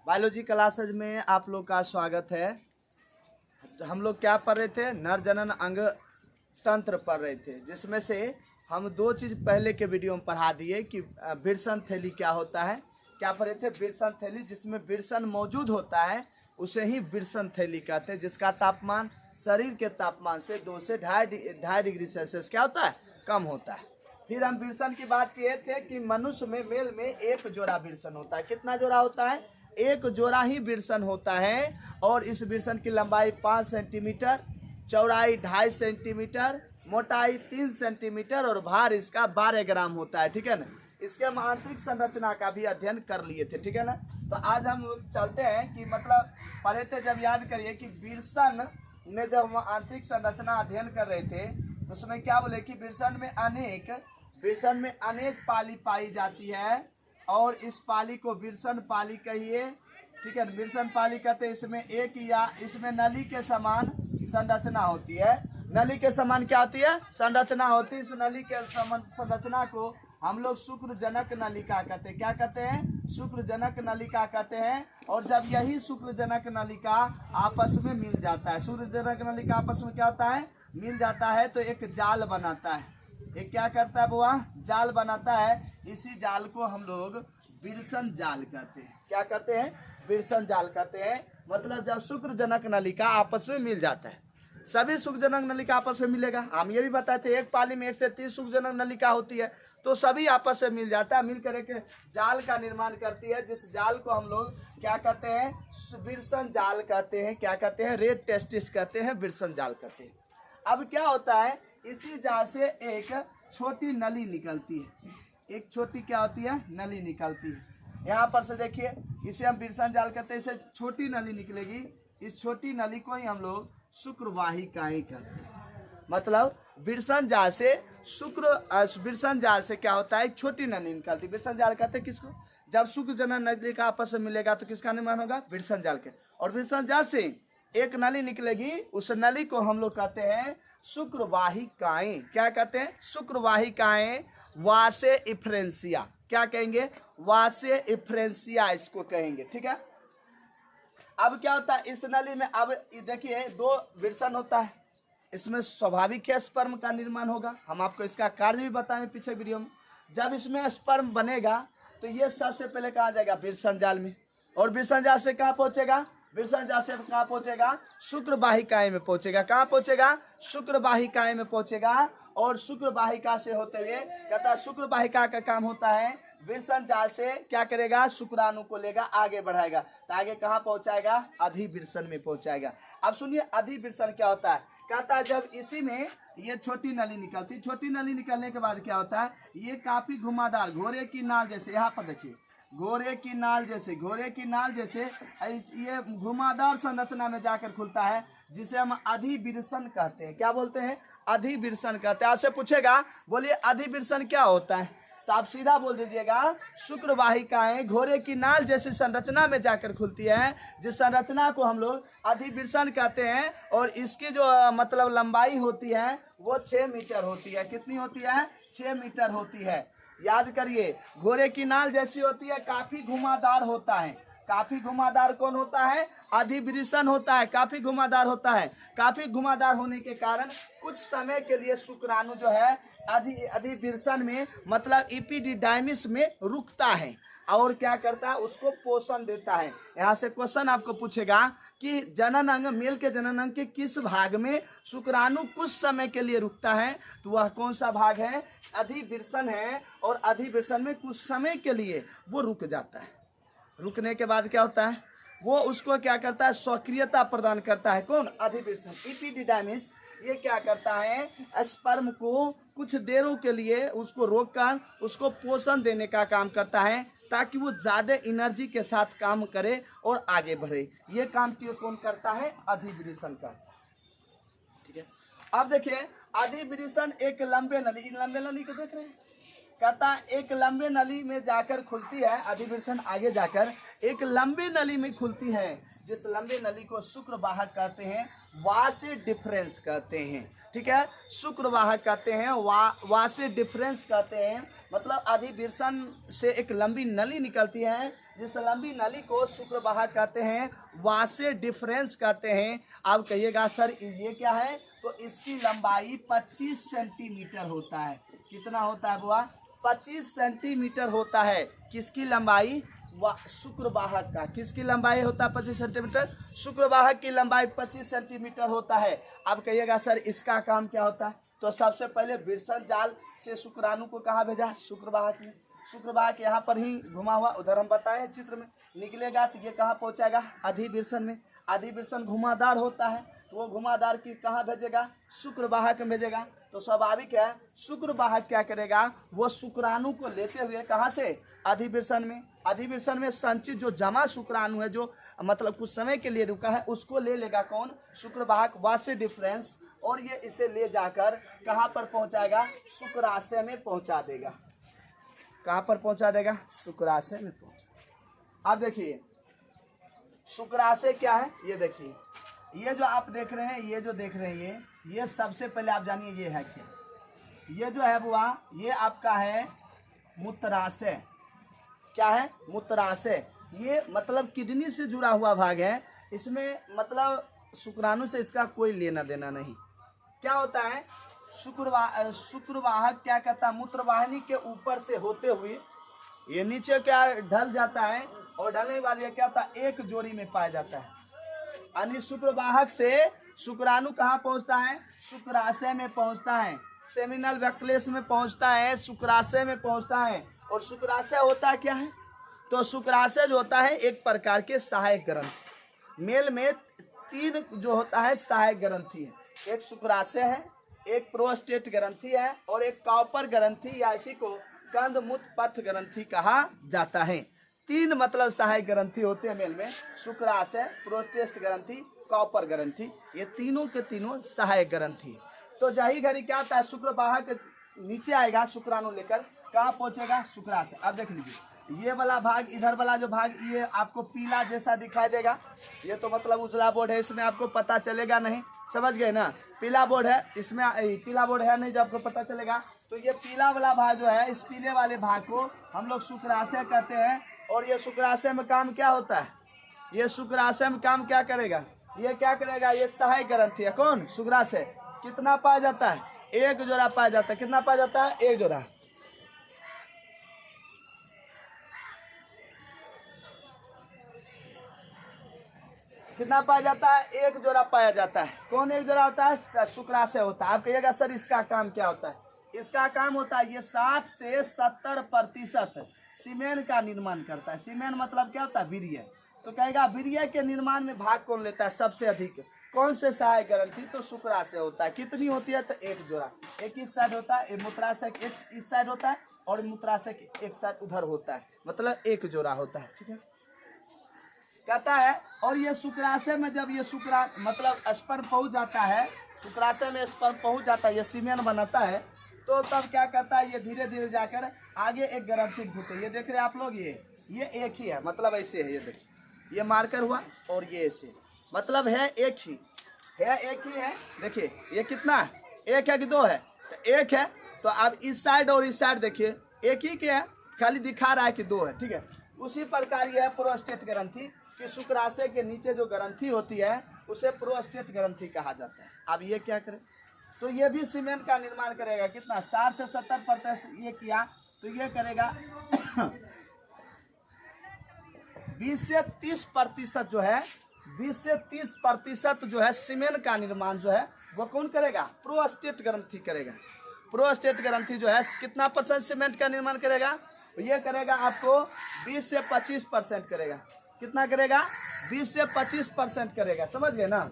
Biology classes में आप लोग का स्वागत है। तो हम लोग क्या पढ़ रहे थे? नर जनन अंग तंत्र पढ़ रहे थे, जिसमें से हम दो चीज़ पहले के वीडियो में पढ़ा दिए कि विरसन थैली क्या होता है। क्या पढ़े थे? विरसन थैली, जिसमें विरसन मौजूद होता है उसे ही विरसन थैली कहते हैं, जिसका तापमान शरीर के तापमान से 2 से 2.5 डिग्री सेल्सियस क्या होता है? कम होता है। फिर हम विरसन की बात किए थे कि मनुष्य में मेल में एक जोड़ा विरसन होता है। कितना जोड़ा होता है? एक जोड़ा ही विरसन होता है। और इस विरसन की लंबाई 5 सेंटीमीटर, चौड़ाई 2.5 सेंटीमीटर, मोटाई 3 सेंटीमीटर और भार इसका 12 ग्राम होता है। ठीक है ना? इसके हम आंतरिक संरचना का भी अध्ययन कर लिए थे। ठीक है ना? तो आज हम चलते हैं कि मतलब पढ़े थे, जब याद करिए कि विरसन में जब हम आंतरिक संरचना अध्ययन कर रहे थे तो उसमें क्या बोले कि विरसन में अनेक पाली पाई जाती है और इस पाली को विरसन पाली कहिए। ठीक है? विरसन पाली कहते हैं। इसमें एक या इसमें नली के समान संरचना होती है। नली के समान क्या होती है? संरचना होती है। इस नली के समान संरचना को हम लोग शुक्रजनक नलिका कहते हैं। क्या कहते हैं? शुक्रजनक नलिका कहते हैं। और जब यही शुक्रजनक नलिका आपस में मिल जाता है, शुक्रजनक नलिका आपस में क्या होता है? मिल जाता है तो एक जाल बनाता है। एक क्या करता है बुआ? जाल बनाता है। इसी जाल को हम लोग विरसन जाल कहते हैं। क्या कहते हैं? विरसन जाल कहते हैं। मतलब जब शुक्रजनक नलिका आपस में मिल जाता है, सभी शुक्रजनक नलिका आपस में मिलेगा। हम ये भी बताए थे एक पाली में 1 से 30 शुक्रजनक नलिका होती है, तो सभी आपस में मिल जाता है। मिल करके जाल का निर्माण करती है, जिस जाल को हम लोग क्या कहते हैं? विरसन जाल कहते हैं। क्या कहते हैं? रेड टेस्टिस कहते हैं, विरसन जाल कहते हैं। अब क्या होता है? इसी जाल से एक छोटी नली निकलती है। एक छोटी क्या होती है? नली निकलती है। यहाँ पर से देखिए, इसे हम विरसन जाल कहते हैं। इसे छोटी नली निकलेगी। इस छोटी नली को ही हम लोग शुक्रवाहिकाएं कहते हैं। मतलब विरसन जाल से क्या होता है? एक छोटी नली निकलती है। विरसन जाल कहते हैं किसको? जब शुक्रजनक नलिका आपस में मिलेगा तो किसका निर्माण होगा? विरसन जाल के। और विरसन जाल से एक नली निकलेगी, उस नली को हम लोग कहते हैं शुक्रवाहिकाएं। क्या कहते हैं? शुक्रवाहिकाएं, वासे इफ्रेंसिया। क्या कहेंगे? वासे इफ्रेंसिया इसको कहेंगे। ठीक है? अब क्या होता है इस नली में? अब देखिए, 2 विरसन होता है। इसमें स्वाभाविक स्पर्म का निर्माण होगा। हम आपको इसका कार्य भी बताएं पीछे वीडियो में। जब इसमें स्पर्म बनेगा तो ये सबसे पहले कहाँ जाएगा? विरसन जाल में। और विरसन जाल से कहाँ पहुंचेगा? विरसन जाल से कहाँ पहुंचेगा? शुक्रवाहिकाएं में पहुंचेगा। कहाँ पहुंचेगा? शुक्रवाहिकाएं में पहुंचेगा। और शुक्रवाहिका से होते हुए कहता है, शुक्रवाहिका का काम होता है विरसन जाल से क्या करेगा? शुक्राणु को लेगा, आगे बढ़ाएगा, तो आगे कहाँ पहुंचाएगा? अधिविरसन में पहुंचाएगा। अब सुनिए, अधिविरसन क्या होता है? कहता है जब इसी में ये छोटी नली निकलती, छोटी नली निकलने के बाद क्या होता है? ये काफी घुमादार, घोड़े की नाल जैसे, यहाँ पर देखिए, घोड़े की नाल जैसे ये घुमादार संरचना में जाकर खुलता है, जिसे हम अधिविरसन कहते हैं। क्या बोलते हैं? अधिविरसन कहते हैं। आपसे पूछेगा, बोलिए अधिविरसन क्या होता है? तो आप सीधा बोल दीजिएगा, शुक्रवाहिकाएं घोड़े की नाल जैसी संरचना में जाकर खुलती है, जिस संरचना को हम लोग अधिविरसन कहते हैं। और इसकी जो मतलब लंबाई होती है वो 6 मीटर होती है। कितनी होती है? 6 मीटर होती है। याद करिए, घोड़े की नाल जैसी होती है, काफी घुमादार होता है। काफी घुमादार कौन होता है? अधिविरसन होता है। काफी घुमादार होता है। काफी घुमादार होने के कारण कुछ समय के लिए शुक्राणु जो है अधिविरसन में मतलब इपिडिडाइमिस में रुकता है और क्या करता है? उसको पोषण देता है। यहाँ से क्वेश्चन आपको पूछेगा कि जनन अंग, मेल के जनन अंग के किस भाग में शुक्राणु कुछ समय के लिए रुकता है? तो वह कौन सा भाग है? अधिविरसन है। और अधिविरसन में कुछ समय के लिए वो रुक जाता है। रुकने के बाद क्या होता है? वो उसको क्या करता है? सक्रियता प्रदान करता है। कौन? अधिविरसन। इपिडिडाइमिस ये क्या करता है? स्पर्म को कुछ देरों के लिए उसको रोककर उसको पोषण देने का काम करता है, ताकि वो ज्यादा एनर्जी के साथ काम करे और आगे बढ़े। ये काम कौन करता है? अधिविरसन का। ठीक है? अब देखिए, अधिविरसन एक लंबे नली, लंबे नली को देख रहे हैं? कहता है एक लंबे नली में जाकर खुलती है। अधिविरसन आगे जाकर एक लंबे नली में खुलती है, जिस लंबे नली को शुक्रवाहक कहते हैं, वासे डिफरेंस कहते हैं। ठीक है? शुक्रवाहक कहते हैं, वासे डिफरेंस कहते हैं। मतलब अधिविरसन से एक लंबी नली निकलती है, जिस लंबी नली को शुक्रवाहक कहते हैं, वासे डिफरेंस कहते हैं। अब कहिएगा सर ये क्या है, तो इसकी लंबाई 25 सेंटीमीटर होता है। कितना होता है बुआ? 25 सेंटीमीटर होता है। किसकी लंबाई? शुक्रवाहक का। किसकी लंबाई होता है 25 सेंटीमीटर? शुक्रवाहक की लंबाई 25 सेंटीमीटर होता है। अब कहिएगा सर इसका काम क्या होता है, तो सबसे पहले विरसन जाल से शुक्राणु को कहाँ भेजा? शुक्रवाहक में। शुक्रवाहक यहाँ पर ही घुमा हुआ, उधर हम बताए चित्र में, निकलेगा तो ये कहाँ पहुँचेगा? अधिविरसन में। अधिविरसन घुमादार होता है, तो वो घुमादार की कहाँ भेजेगा? शुक्रवाहक में भेजेगा। तो स्वाभाविक है शुक्रवाहक क्या करेगा, वो शुक्राणु को लेते हुए कहाँ से? अधिविरसन में। अधिविरसन में संचित जो जमा शुक्राणु है, जो मतलब कुछ समय के लिए रुका है, उसको ले लेगा कौन? शुक्रवाहक, वासे डिफरेंस, और ये इसे ले जाकर कहाँ पर पहुँचाएगा? शुक्राशय में पहुँचा देगा। कहाँ पर पहुँचा देगा? शुक्राशय में पहुँचा। अब देखिए शुक्राशय क्या है, ये देखिए, ये जो आप देख रहे हैं, ये जो देख रहे हैं, ये सबसे पहले आप जानिए ये है क्या? ये जो है बुआ, ये आपका है मूत्राशय। क्या है? मूत्राशय। ये मतलब किडनी से जुड़ा हुआ भाग है। इसमें मतलब शुक्राणु से इसका कोई लेना देना नहीं। क्या होता है? शुक्रवाहक क्या कहता है, मूत्रवाहिनी के ऊपर से होते हुए ये नीचे क्या ढल जाता है, और ढलने वाले क्या होता है? एक जोड़ी में पाया जाता है। यानी शुक्रवाहक से शुक्राणु कहाँ पहुँचता है? शुक्राशय में पहुँचता है। सेमिनल वैक्यूलेस में पहुँचता है, शुक्राशय में पहुँचता है। और शुक्राशय होता क्या है? तो शुक्राशय जो होता है एक प्रकार के सहायक ग्रंथि। मेल में 3 जो होता है सहायक ग्रंथि है। एक शुक्राशय है, एक प्रोस्टेट ग्रंथि है, और एक कॉपर ग्रंथि, या इसी को कंदमूत्र पथ ग्रंथि कहा जाता है। 3 मतलब सहायक ग्रंथि होते हैं मेल में, शुक्राशय, प्रोस्टेट ग्रंथि, कॉपर ग्रंथि। ये तीनों के तीनों सहायक ग्रंथि। तो जाही घड़ी क्या होता है, शुक्रवाहक नीचे आएगा शुक्राणु लेकर, कहाँ पहुंचेगा? शुक्राशय। अब देख लीजिए ये वाला भाग, इधर वाला जो भाग, ये आपको पीला जैसा दिखाई देगा। ये तो मतलब उजला बोर्ड है, इसमें आपको पता चलेगा नहीं, समझ गए ना? पीला बोर्ड है, इसमें पीला बोर्ड है नहीं जो आपको पता चलेगा। तो ये पीला वाला भाग जो है, इस पीले वाले भाग को हम लोग शुक्राशय कहते हैं। और ये शुक्राशय में काम क्या होता है? ये शुक्राशय में काम क्या करेगा? ये क्या करेगा? ये सहायक ग्रंथि है। कौन? शुक्राशय। कितना पाया जाता है? एक जोड़ा पाया जाता है। कितना पाया जाता है? एक जोड़ा। कितना पाया जाता है? एक जोड़ा पाया जाता है। कौन एक जोड़ा होता है? शुक्राशय होता है। आप कहिएगा सर इसका काम क्या होता है? इसका काम होता है ये 60 से 70% सीमेन का निर्माण करता है। सीमेन मतलब क्या होता है? वीर्य। तो कहेगा वीर्य के निर्माण में भाग कौन लेता है सबसे अधिक? कौन से सहायक ग्रंथि? तो शुक्राशय होता है। कितनी होती है? तो एक जोड़ा। एक इस साइड होता है, मूत्राशय एक इस साइड होता है, और मूत्राशय एक साइड उधर होता है, मतलब एक जोड़ा होता है। ठीक है, कहता है। और ये शुक्राशय में जब ये मतलब स्पर्म पहुंच जाता है, शुक्राशय में स्पर्म पहुंच जाता है, ये सीमेन बनाता है, तो तब क्या करता है? ये धीरे धीरे जाकर आगे एक ग्रंथि घूमते। ये देख रहे हैं आप लोग, ये एक ही है, मतलब ऐसे है। ये देखिए ये मार्कर हुआ, और ये ऐसे, मतलब है एक ही है, एक ही है। देखिए ये कितना है? एक है कि दो है? तो एक है। तो अब इस साइड और इस साइड देखिए एक ही के है, खाली दिखा रहा है कि दो है। ठीक है, उसी प्रकार ये है प्रोस्टेट ग्रंथि, कि शुक्राशय के नीचे जो ग्रंथि होती है उसे प्रोस्टेट ग्रंथि कहा जाता है। अब ये क्या करे? तो ये भी सीमेन का निर्माण करेगा। कितना? 60 से 70% ये किया, तो ये करेगा 20 से 30% जो है, 20 से 30% जो है सीमेन का निर्माण जो है वो कौन करेगा? प्रोस्टेट ग्रंथि करेगा। प्रोस्टेट ग्रंथि जो है कितना % सीमेंट का निर्माण करेगा? ये करेगा आपको 20 से 25% करेगा। कितना करेगा? 20 से 25% करेगा। समझ गए ना?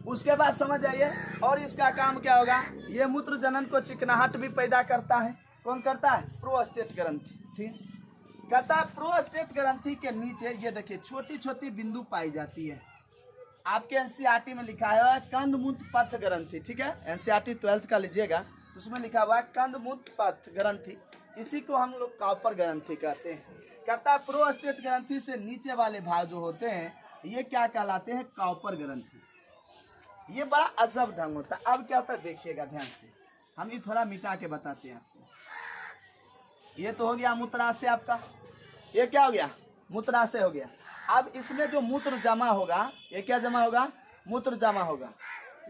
उसके बाद समझ आइए, और इसका काम क्या होगा? ये मूत्र जनन को चिकनाहट भी पैदा करता है। कौन करता है? प्रोस्टेट ग्रंथि। ठीक, कहता है प्रोस्टेट ग्रंथि के नीचे ये देखिए छोटी छोटी बिंदु पाई जाती है। आपके एनसीईआरटी में लिखा है कंदमूत्र पथ ग्रंथि। ठीक है, एनसीईआरटी 12th का लीजिएगा, उसमें लिखा हुआ है कंदमूत्र पथ ग्रंथि। इसी को हम लोग कॉपर ग्रंथि कहते हैं। कहता है प्रोस्टेट ग्रंथि से नीचे वाले भाग जो होते हैं ये क्या कहलाते हैं? कॉपर ग्रंथि। ये बड़ा अजब ढंग होता है। अब क्या होता है देखिएगा ध्यान से, हम ये थोड़ा मिटा के बताते हैं आपको। ये तो हो गया मूत्राशय आपका। ये क्या हो गया, मूत्राशय हो गया। अब इसमें जो मूत्र जमा होगा, ये क्या जमा होगा, मूत्र जमा होगा।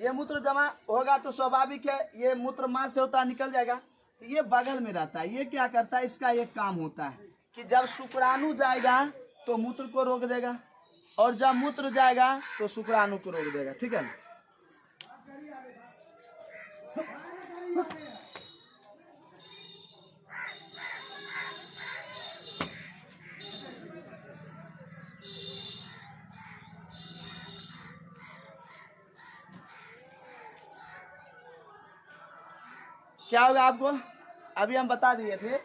ये मूत्र जमा होगा तो स्वाभाविक है ये मूत्र मार से होता निकल जाएगा, तो ये बगल में रहता है। ये क्या करता है, इसका एक काम होता है कि जब शुक्राणु जाएगा तो मूत्र को रोक देगा, और जब मूत्र जाएगा तो शुक्राणु को रोक देगा। ठीक है ना। क्या होगा आपको, अभी हम बता दिए थे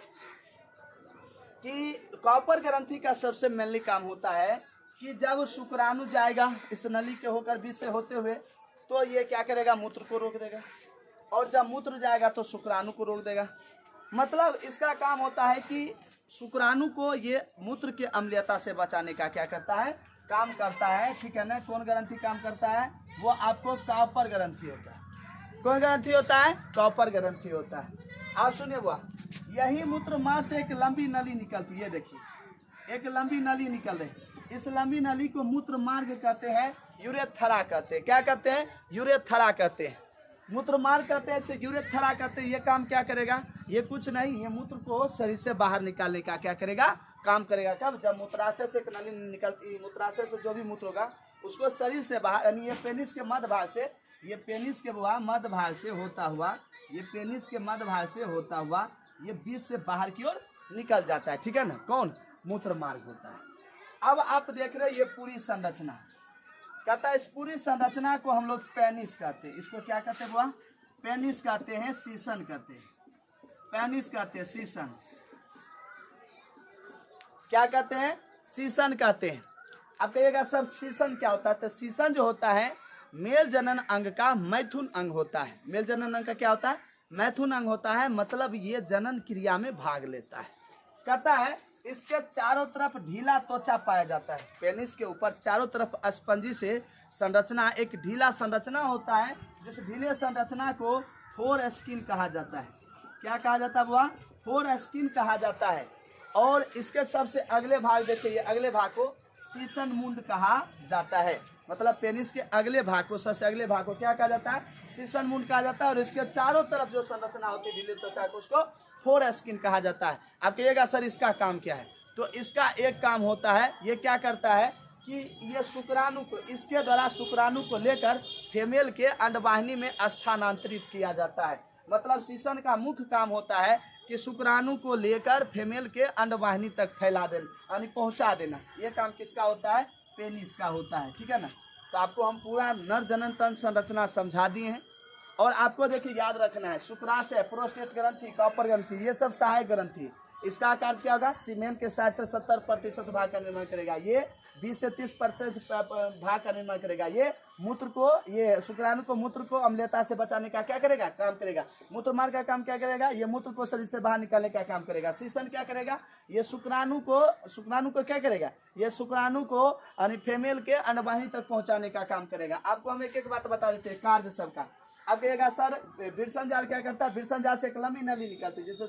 कि कॉपर ग्रंथि का सबसे मेनली काम होता है कि जब शुक्राणु जाएगा इस नली के होकर बीच से होते हुए, तो ये क्या करेगा, मूत्र को रोक देगा, और जब मूत्र जाएगा तो शुक्राणु को रोक देगा। मतलब इसका काम होता है कि शुक्राणु को ये मूत्र के अम्लीयता से बचाने का क्या करता है, काम करता है। ठीक है ना। कौन ग्रंथि काम करता है, वो आपको कॉपर ग्रंथि होता है। कौन ग्रंथि होता है, कॉपर ग्रंथि होता है। आप सुनिए बुआ, यही मूत्र मार्ग से एक लंबी नली निकलती है। देखिए एक लंबी नली निकल रही, इस लंबी नली को मूत्र मार्ग कहते हैं, यूरेथ्रा कहते हैं। क्या कहते हैं, यूरेथ्रा कहते हैं। मूत्र मार्ग कहते हैं, इसे यूरेथ्रा कहते हैं। ये काम क्या करेगा, ये कुछ नहीं, ये मूत्र को शरीर से बाहर निकालने का क्या करेगा, काम करेगा। कब, जब मूत्राशय से एक नली निकलती, मूत्राशय से जो भी मूत्र होगा उसको शरीर से बाहर, यानी ये पेनिस के मध्य भाग से, ये पेनिस के मध्य भाग से होता हुआ, ये पेनिस के मध्य भाग से होता हुआ ये बीच से बाहर की ओर निकल जाता है। ठीक है ना। कौन, मूत्र मार्ग होता है। अब आप देख रहे हैं ये पूरी संरचना कहता है, इस पूरी संरचना को हम लोग पेनिस कहते हैं। इसको क्या कहते हैं बुआ, पेनिस कहते हैं, सीसन कहते हैं, पेनिस कहते हैं, सीसन क्या कहते हैं, सीसन कहते हैं। आप कहिएगा सर सीसन क्या होता है, तो सीसन जो होता है मेल जनन अंग का मैथुन अंग होता है। मेल जनन अंग का क्या होता है, मैथुन अंग होता है। मतलब ये जनन क्रिया में भाग लेता है। कहता है इसके चारों तरफ ढीला त्वचा पाया जाता है। पेनिस के ऊपर चारों तरफ स्पंजी से संरचना, एक ढीला संरचना होता है, जिस ढीले संरचना को फोर स्किन कहा जाता है। क्या कहा जाता है बुआ, फोर स्किन कहा जाता है। और इसके सबसे अगले भाग देखिए, अगले भाग को सीसन मुंड कहा जाता है। मतलब पेनिस के अगले भाग को, सबसे अगले भाग को क्या कहा जाता है, सीसन मुंड कहा जाता है। और इसके चारों तरफ जो संरचना होती है ढीले त्वचा को, उसको फोर स्किन कहा जाता है। आप कहिएगा सर इसका काम क्या है, तो इसका एक काम होता है, ये क्या करता है कि ये शुक्राणु को, इसके द्वारा शुक्राणु को लेकर फीमेल के अंडवाहिनी में स्थानांतरित किया जाता है। मतलब सीसन का मुख्य काम होता है कि शुक्राणु को लेकर फीमेल के अंडवाहिनी तक फैला देना, यानी पहुंचा देना। ये काम किसका होता है, पेनिस का होता है। ठीक है ना। तो आपको हम पूरा नर जनन तंत्र संरचना समझा दिए हैं। और आपको देखिए याद रखना है, शुक्राशय, प्रोस्टेट ग्रंथि, कॉपर ग्रंथि, ये सब सहायक ग्रंथि। इसका कार्य क्या होगा, सीमेंट के 60 से 70% भाग का निर्माण करेगा। ये 20 से 30% भाग का निर्माण करेगा। ये मूत्र को, ये शुक्राणु को, मूत्र को अम्लीयता से बचाने का क्या करेगा, काम करेगा। मूत्र मार्ग का काम क्या करेगा, ये मूत्र को शरीर से बाहर निकालने का काम करेगा। सीसन क्या करेगा, ये शुक्राणु को क्या करेगा, ये शुक्राणु को यानी फीमेल के अंडवाहिनी तक पहुंचाने का काम करेगा। आपको हम एक एक बात बता देते हैं कार्य सबका। अब कहेगा सर वृषण जाल क्या करता है, वृषण जाल से एक लंबी नली निकलती है जैसे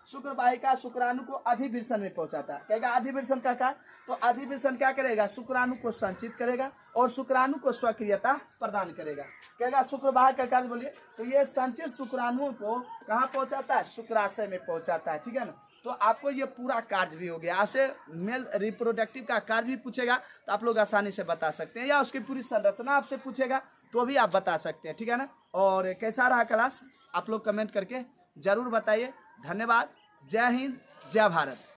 शुक्रवाही का शुक्राणु को अधिवृषण में पहुंचाता है। कहेगा अधिवृषण का क्या, तो अधिवृषण क्या करेगा, शुक्राणु को संचित करेगा और शुक्राणु को स्वक्रियता प्रदान करेगा। कहेगा शुक्रवाही का कार्य बोलिए, तो ये संचित शुक्राणुओं को कहाँ पहुंचाता है, शुक्राशय में पहुंचाता है। ठीक है ना। तो आपको ये पूरा कार्य भी हो गया। आपसे मेल रिप्रोडक्टिव का कार्य भी पूछेगा तो आप लोग आसानी से बता सकते हैं, या उसकी पूरी संरचना आपसे पूछेगा तो भी आप बता सकते हैं। ठीक है ना। और कैसा रहा क्लास, आप लोग कमेंट करके जरूर बताइए। धन्यवाद। जय हिंद, जय भारत।